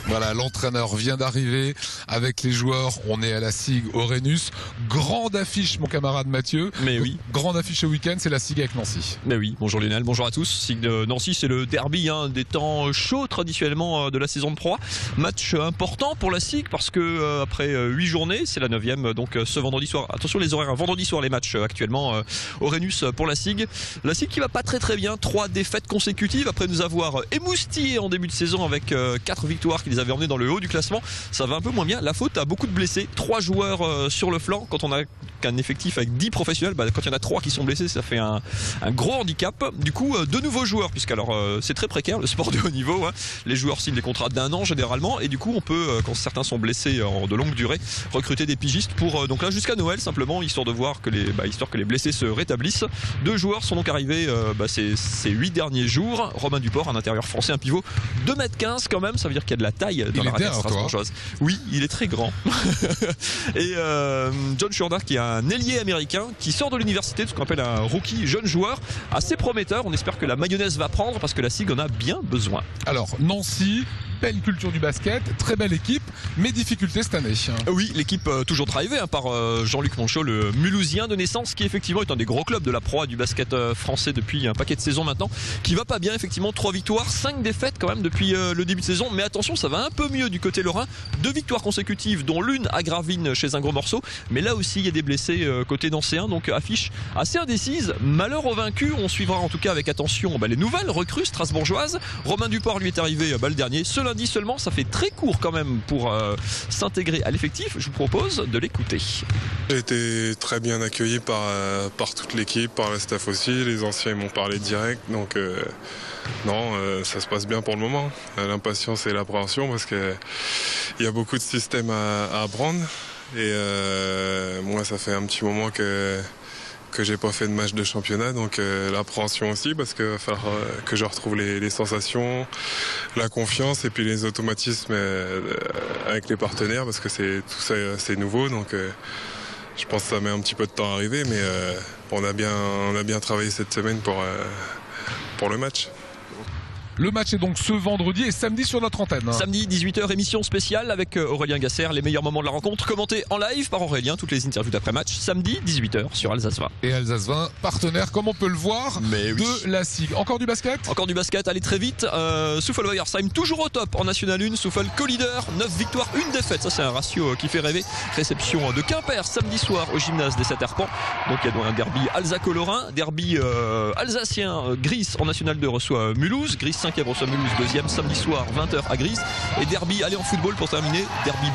Voilà, l'entraîneur vient d'arriver avec les joueurs. On est à la SIG Orenus. Grande affiche, mon camarade Mathieu. Mais oui. Grande affiche au week-end, c'est la SIG avec Nancy. Mais oui, bonjour Lionel, bonjour à tous. SIG de Nancy, c'est le derby des temps chauds traditionnellement de la saison de Pro. Match important pour la SIG parce que après 8 journées, c'est la 9e, donc ce vendredi soir. Attention les horaires, vendredi soir les matchs actuellement Orenus pour la SIG. La SIG qui va pas très bien, 3 défaites consécutives après nous avoir émoustillé en début de saison avec 4 victoires qui les avaient emmenés dans le haut du classement. Ça va un peu moins bien. La faute à beaucoup de blessés, 3 joueurs sur le flanc. Quand on a qu'un effectif avec 10 professionnels, quand il y en a 3 qui sont blessés, ça fait un gros handicap. Du coup, de nouveaux joueurs, puisqu'alors c'est très précaire le sport de haut niveau. Les joueurs signent des contrats d'1 an généralement, et du coup on peut, quand certains sont blessés de longue durée, recruter des pigistes pour donc là jusqu'à Noël simplement, histoire de voir que les blessés se rétablissent. 2 joueurs sont donc arrivés ces 8 derniers jours. Romain Duport, un intérieur français, un pivot 2m15 quand même, ça veut dire qu'il y a de la taille dans la raquette strasbourgeoise. Oui, il est très grand. Et John Shurda qui est un ailier américain qui sort de l'université, ce qu'on appelle un rookie, jeune joueur, assez prometteur. On espère que la mayonnaise va prendre parce que la SIG en a bien besoin. Alors, Nancy, belle culture du basket, très belle équipe, mais difficulté cette année. Oui, l'équipe toujours drivée par Jean-Luc Monchot, le Mulhousien de naissance, qui effectivement est un des gros clubs de la Pro A du basket français depuis un paquet de saisons maintenant, qui va pas bien effectivement, 3 victoires, 5 défaites quand même depuis le début de saison, mais attention, ça va un peu mieux du côté lorrain, 2 victoires consécutives dont l'une à Gravine chez un gros morceau, mais là aussi il y a des blessés côté nancéen, donc affiche assez indécise. Malheur aux vaincus, on suivra en tout cas avec attention les nouvelles recrues strasbourgeoises. Romain Duport lui est arrivé le dernier, ce lundi seulement, ça fait très court quand même pour s'intégrer à l'effectif. Je vous propose de l'écouter. J'ai été très bien accueilli par toute l'équipe, par le staff aussi, les anciens m'ont parlé direct, donc ça se passe bien pour le moment. L'impatience et l'appréhension parce qu'il y a beaucoup de systèmes à apprendre, et moi ça fait un petit moment que j'ai pas fait de match de championnat, donc l'appréhension aussi parce qu'il va falloir que je retrouve les sensations, la confiance et puis les automatismes avec les partenaires, parce que tout ça c'est nouveau, donc je pense que ça met un petit peu de temps à arriver, mais on a bien travaillé cette semaine pour le match. Le match est donc ce vendredi et samedi sur notre antenne. Samedi 18h, émission spéciale avec Aurélien Gasser, les meilleurs moments de la rencontre commentés en live par Aurélien, toutes les interviews d'après-match, samedi 18h sur Alsace 20. Et Alsace 20, partenaire comme on peut le voir de la SIG. Encore du basket ? Encore du basket, allez très vite. Souffle-Weiersheim toujours au top en National 1, Souffle co-leader, 9 victoires, 1 défaite, ça c'est un ratio qui fait rêver. Réception de Quimper samedi soir au gymnase des 7 Arpents. Donc il y a donc un derby alsaco-lorrain, derby alsacien. Gris en National 2 reçoit Mulhouse, Gris 5e reçoit Mulhouse 2e samedi soir 20h à Gris. Et derby, allez en football pour terminer, derby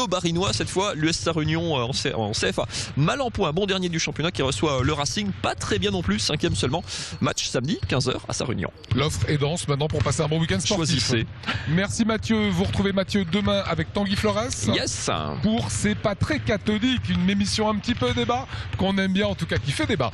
barinois cette fois, l'US Sarre-Union en CFA mal en point, bon dernier du championnat, qui reçoit le Racing, pas très bien non plus, 5e seulement. Match samedi 15h à Sarre-Union. L'offre est dense maintenant pour passer un bon week-end sportif. Choisissez. Merci Mathieu, vous retrouvez Mathieu demain avec Tanguy Flores. Yes. Pour C'est pas très catholique, une émission un petit peu débat qu'on aime bien, en tout cas qui fait débat.